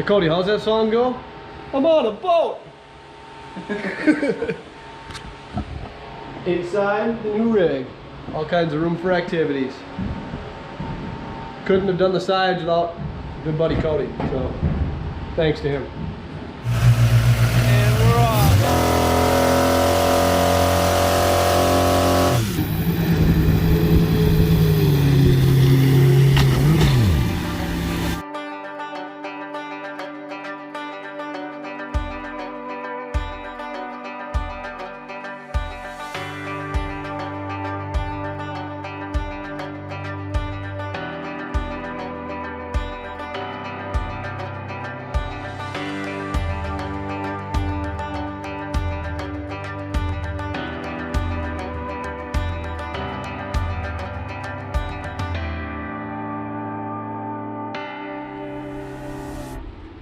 Hey Cody, how's that song go? I'm on a boat! Inside the new rig. All kinds of room for activities. Couldn't have done the sides without good buddy Cody, so thanks to him. And we're off.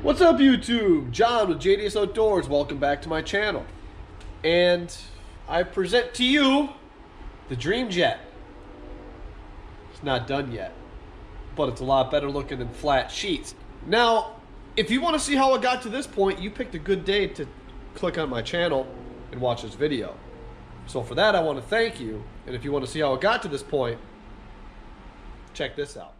What's up YouTube? John with JDS Outdoors. Welcome back to my channel. And I present to you the Dream Jet. It's not done yet, but it's a lot better looking than flat sheets. Now, if you want to see how I got to this point, you picked a good day to click on my channel and watch this video. So for that, I want to thank you. And if you want to see how I got to this point, check this out.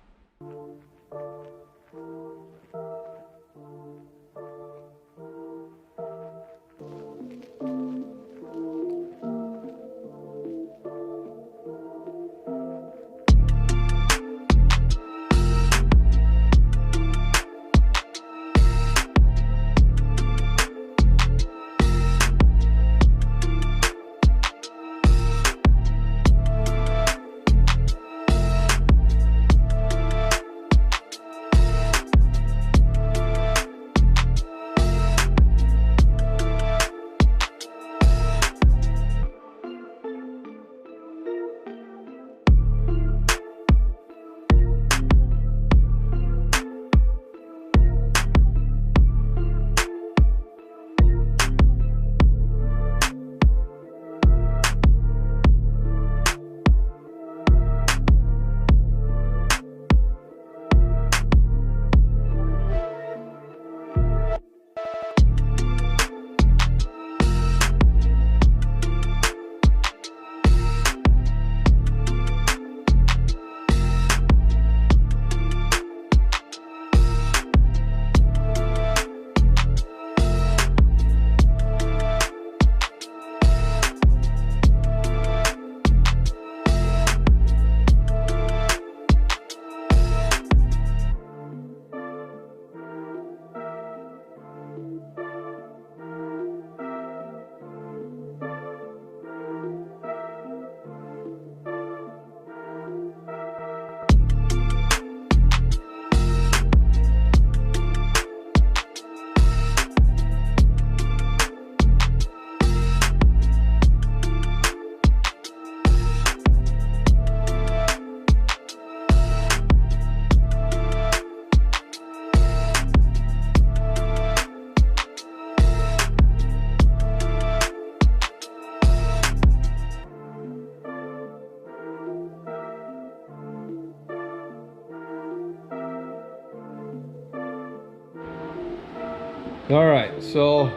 All right, so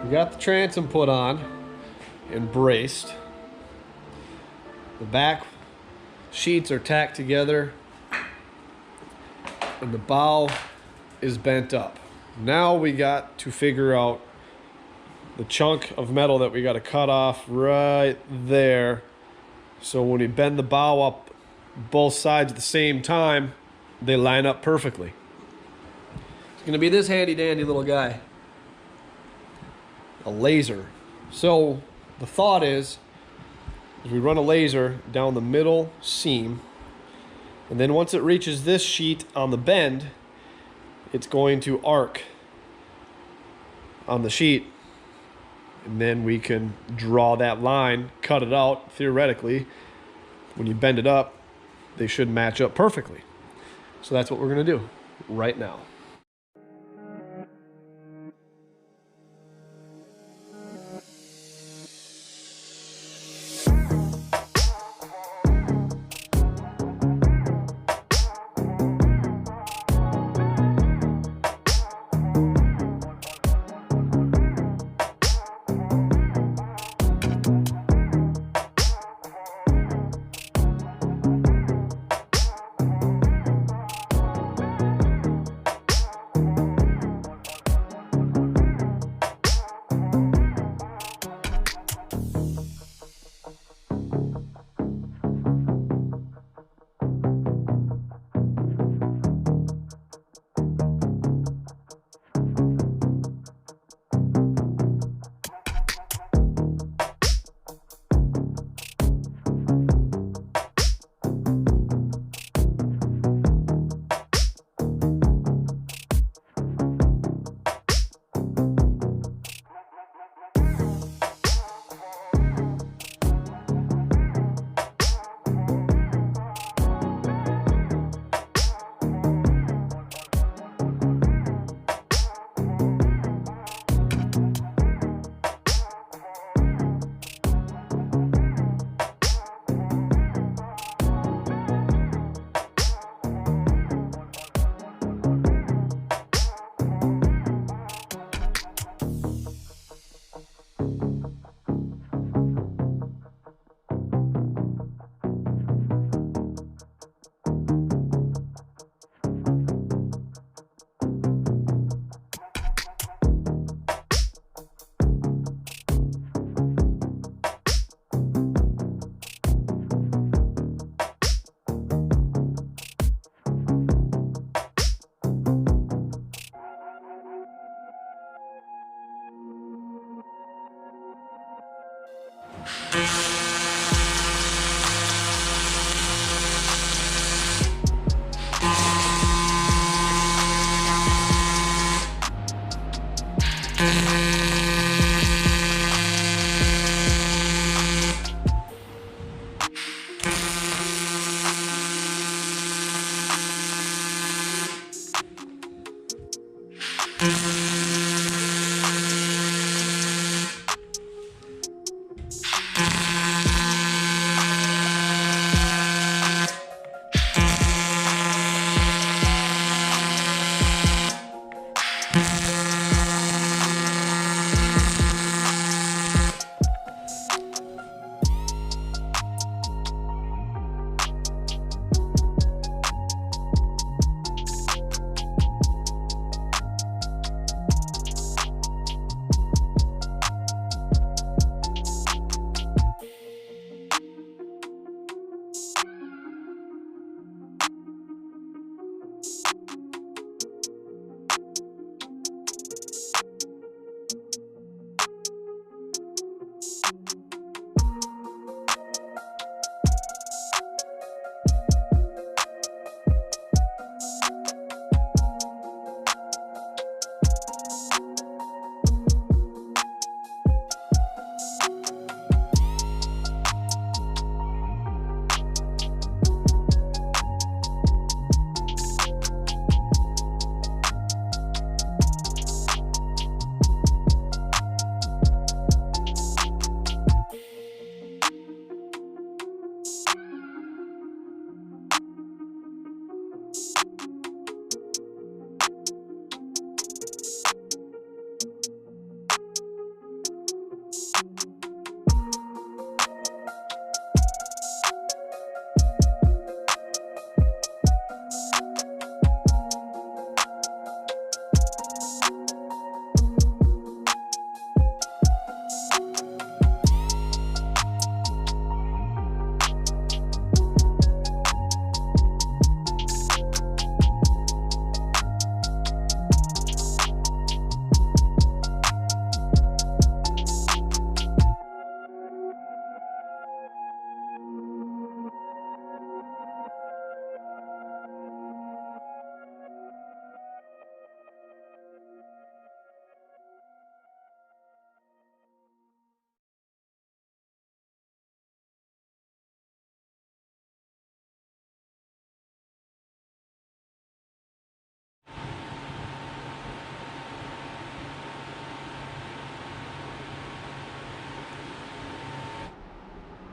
we got the transom put on and braced. The back sheets are tacked together and the bow is bent up. Now we got to figure out the chunk of metal that we got to cut off right there. So when we bend the bow up both sides at the same time, they line up perfectly. Gonna be this handy dandy little guy, a laser. So the thought is we run a laser down the middle seam, and then once it reaches this sheet on the bend, it's going to arc on the sheet, and then we can draw that line, cut it out. Theoretically, when you bend it up, they should match up perfectly. So that's what we're gonna do right now.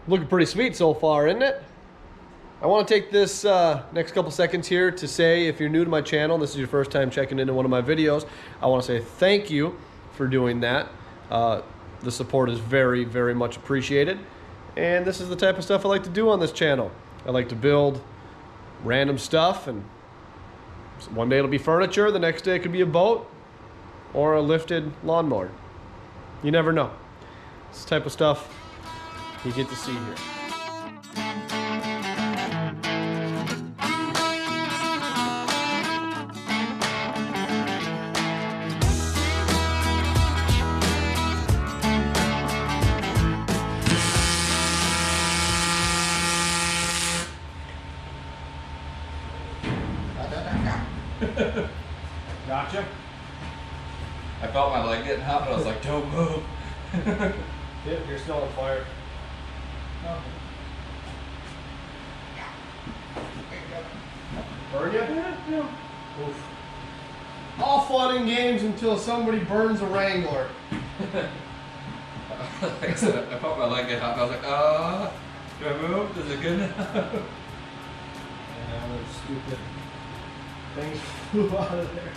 Looking pretty sweet so far, isn't it? I want to take this next couple seconds here to say, if you're new to my channel, this is your first time checking into one of my videos, I want to say thank you for doing that. The support is very, very much appreciated. And this is the type of stuff I like to do on this channel. I like to build random stuff, and one day it'll be furniture, the next day it could be a boat or a lifted lawnmower. You never know. This type of stuff you get to see here. Gotcha. I felt my leg getting hot, but I was like, don't move. Yep, you're still on fire. No. Burn you? Yeah. Oof. All fun and games until somebody burns a Wrangler. Like I said, I felt my leg get hot, and I was like, do I move? Is it good enough? Yeah, those stupid things flew out of there.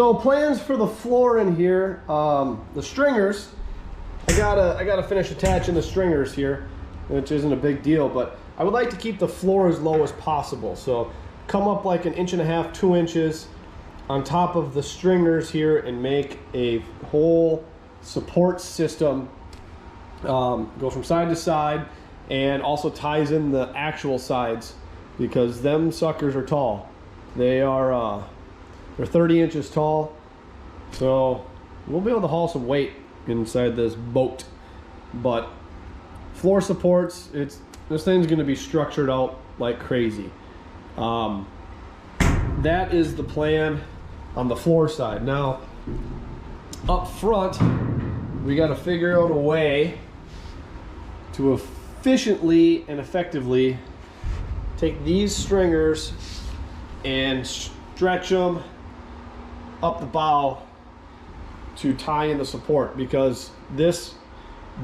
So plans for the floor in here, the stringers, I gotta finish attaching the stringers here, which isn't a big deal, but I would like to keep the floor as low as possible. So come up like 1.5 inches, 2 inches on top of the stringers here and make a whole support system. Goes from side to side and also ties in the actual sides, because them suckers are tall. They are they're 30 inches tall, so we'll be able to haul some weight inside this boat. But floor supports, this thing's going to be structured out like crazy. That is the plan on the floor side. Now up front, we got to figure out a way to efficiently and effectively take these stringers and stretch them up the bow to tie in the support, because this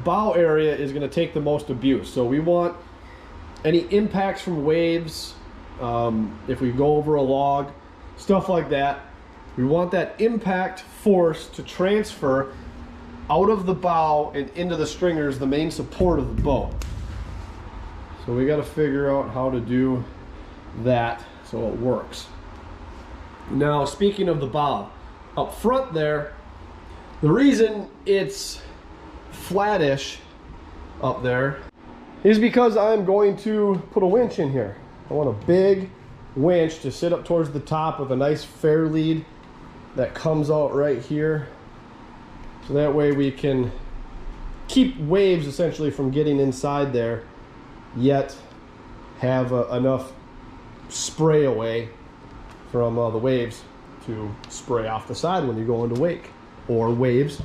bow area is going to take the most abuse. So we want any impacts from waves, if we go over a log, stuff like that, we want that impact force to transfer out of the bow and into the stringers, the main support of the boat. So we got to figure out how to do that so it works. Now, speaking of the bow, up front there, the reason it's flattish up there is because I'm going to put a winch in here. I want a big winch to sit up towards the top with a nice fair lead that comes out right here. So that way we can keep waves essentially from getting inside there, yet have enough spray away from the waves to spray off the side when you go into wake or waves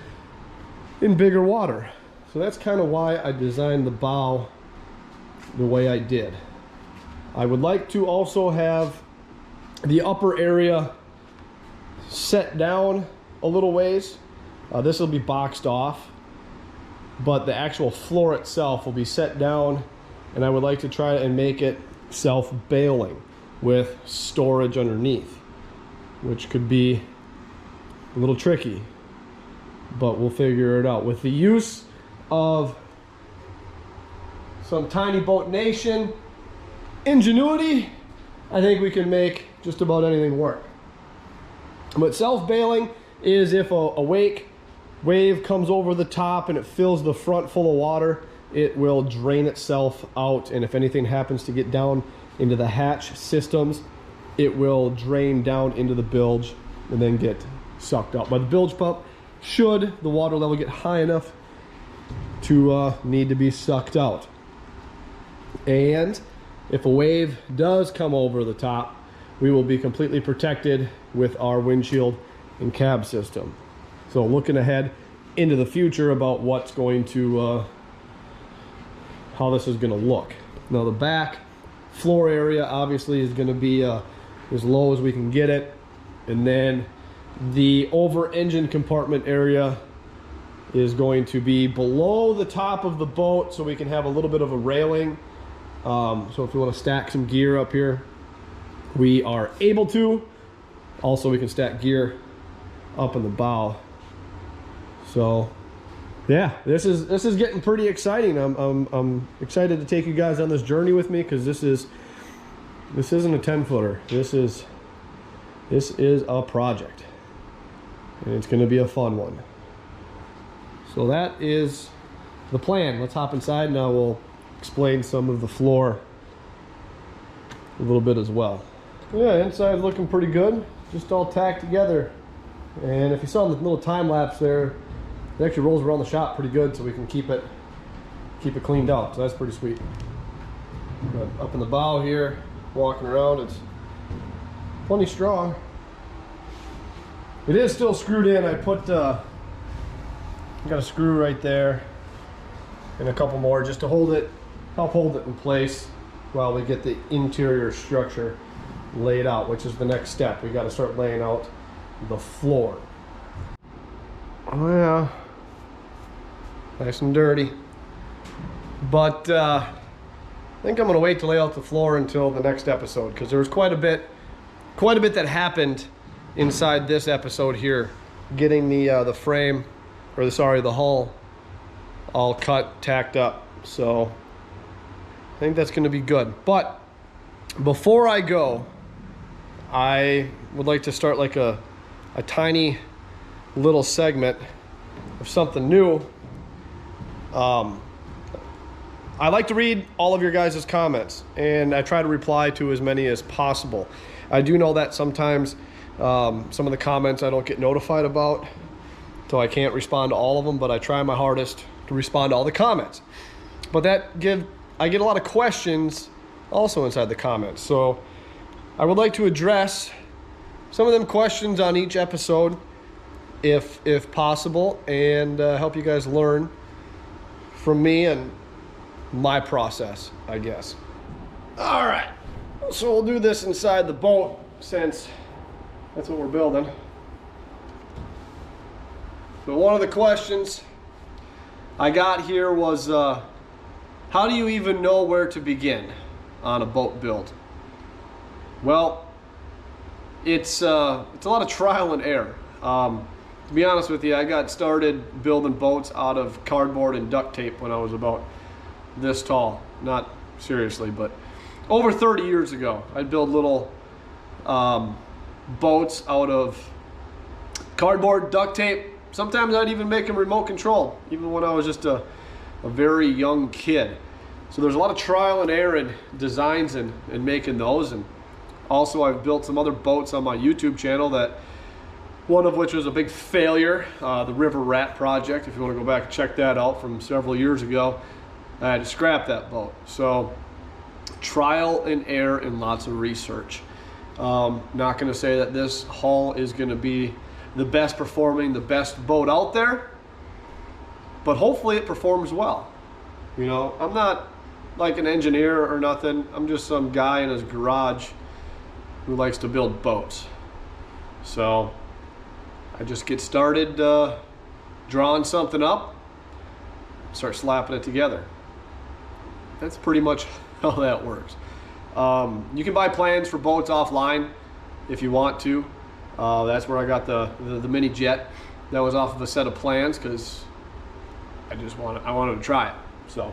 in bigger water. So that's kind of why I designed the bow the way I did. I would like to also have the upper area set down a little ways. This will be boxed off, but the actual floor itself will be set down, and I would like to try and make it self-bailing with storage underneath, which could be a little tricky, but we'll figure it out. With the use of some Tiny Boat Nation ingenuity, I think we can make just about anything work. But self-bailing is if a wave comes over the top and it fills the front full of water, it will drain itself out, and if anything happens to get down into the hatch systems, it will drain down into the bilge and then get sucked out by the bilge pump, should the water level get high enough to need to be sucked out. And if a wave does come over the top, we will be completely protected with our windshield and cab system. So looking ahead into the future about what's going to, how this is going to look. Now the back floor area obviously is going to be as low as we can get it, and then the over engine compartment area is going to be below the top of the boat, so we can have a little bit of a railing. So if we want to stack some gear up here, we are able to. Also, we can stack gear up in the bow. So yeah, this is getting pretty exciting. I'm excited to take you guys on this journey with me, because this isn't a 10-footer. This is a project, and it's going to be a fun one. So that is the plan. Let's hop inside now. We'll explain some of the floor a little bit as well. Yeah, inside looking pretty good, just all tacked together. And if you saw the little time lapse there, it actually rolls around the shop pretty good, so we can keep it cleaned out. So that's pretty sweet. But up in the bow here, walking around, it's plenty strong. It is still screwed in. I put got a screw right there and a couple more just to help hold it in place while we get the interior structure laid out, which is the next step. We got to start laying out the floor. Oh yeah, nice and dirty. But I think I'm gonna wait to lay out the floor until the next episode, because there was quite a bit that happened inside this episode here, getting the frame, or the hull, all cut, tacked up. So I think that's going to be good. But before I go, I would like to start like a tiny little segment of something new. I like to read all of your guys' comments, and I try to reply to as many as possible. I do know that sometimes some of the comments I don't get notified about, so I can't respond to all of them, but I try my hardest to respond to all the comments. But I get a lot of questions also inside the comments, so I would like to address some of them questions on each episode if possible, and help you guys learn from me and my process, I guess. All right, so we'll do this inside the boat since that's what we're building. So one of the questions I got here was, how do you even know where to begin on a boat build? Well, it's a lot of trial and error. To be honest with you, I got started building boats out of cardboard and duct tape when I was about this tall. Not seriously, but over 30 years ago. I'd build little boats out of cardboard, duct tape. Sometimes I'd even make them remote control, even when I was just a very young kid. So there's a lot of trial and error in designs and making those. And also I've built some other boats on my YouTube channel, that one of which was a big failure, the River Rat project. If you want to go back and check that out from several years ago, I had to scrap that boat. So trial and error and lots of research. Not going to say that this hull is going to be the best performing, the best boat out there, but hopefully it performs well. You know, I'm not like an engineer or nothing. I'm just some guy in his garage who likes to build boats. So I just get started drawing something up, start slapping it together. That's pretty much how that works. You can buy plans for boats offline if you want to. That's where I got the mini jet. That was off of a set of plans because I wanted to try it. So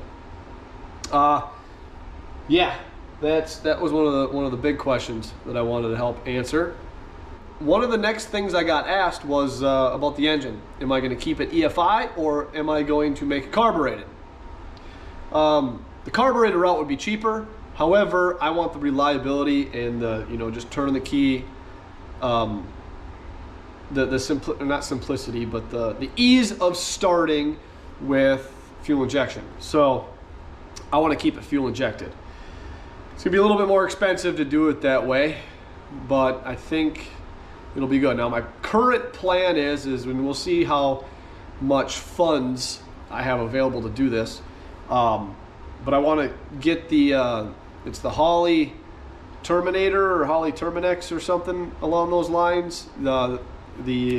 yeah, that was one of the big questions that I wanted to help answer. One of the next things I got asked was about the engine. Am I going to keep it EFI or am I going to make it carbureted? The carbureted route would be cheaper. However, I want the reliability and just turning the key, not simplicity, but the ease of starting with fuel injection. So I want to keep it fuel injected. It's gonna be a little bit more expensive to do it that way, but I think it'll be good. Now my current plan is when we'll see how much funds I have available to do this, but I want to get it's the Holley Terminator or Holley Terminex or something along those lines, the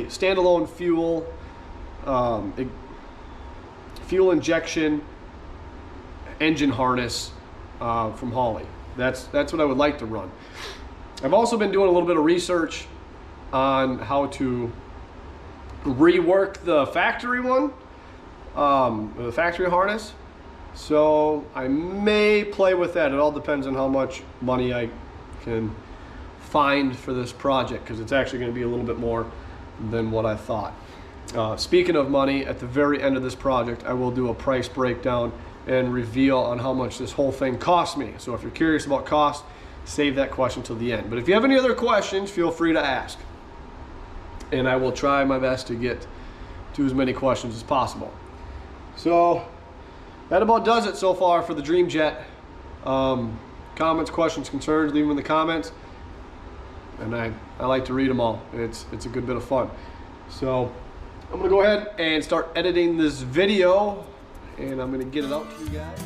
standalone fuel injection engine harness from Holley. That's what I would like to run. I've also been doing a little bit of research on how to rework the factory one, the factory harness. So I may play with that. It all depends on how much money I can find for this project, because it's actually going to be a little bit more than what I thought. Speaking of money, at the very end of this project, I will do a price breakdown and reveal on how much this whole thing cost me. So if you're curious about cost, save that question till the end. But if you have any other questions, feel free to ask. And I will try my best to get to as many questions as possible. So that about does it so far for the Dream Jet. Comments, questions, concerns, leave them in the comments. And I like to read them all. It's a good bit of fun. So I'm gonna go ahead and start editing this video, and I'm gonna get it out to you guys.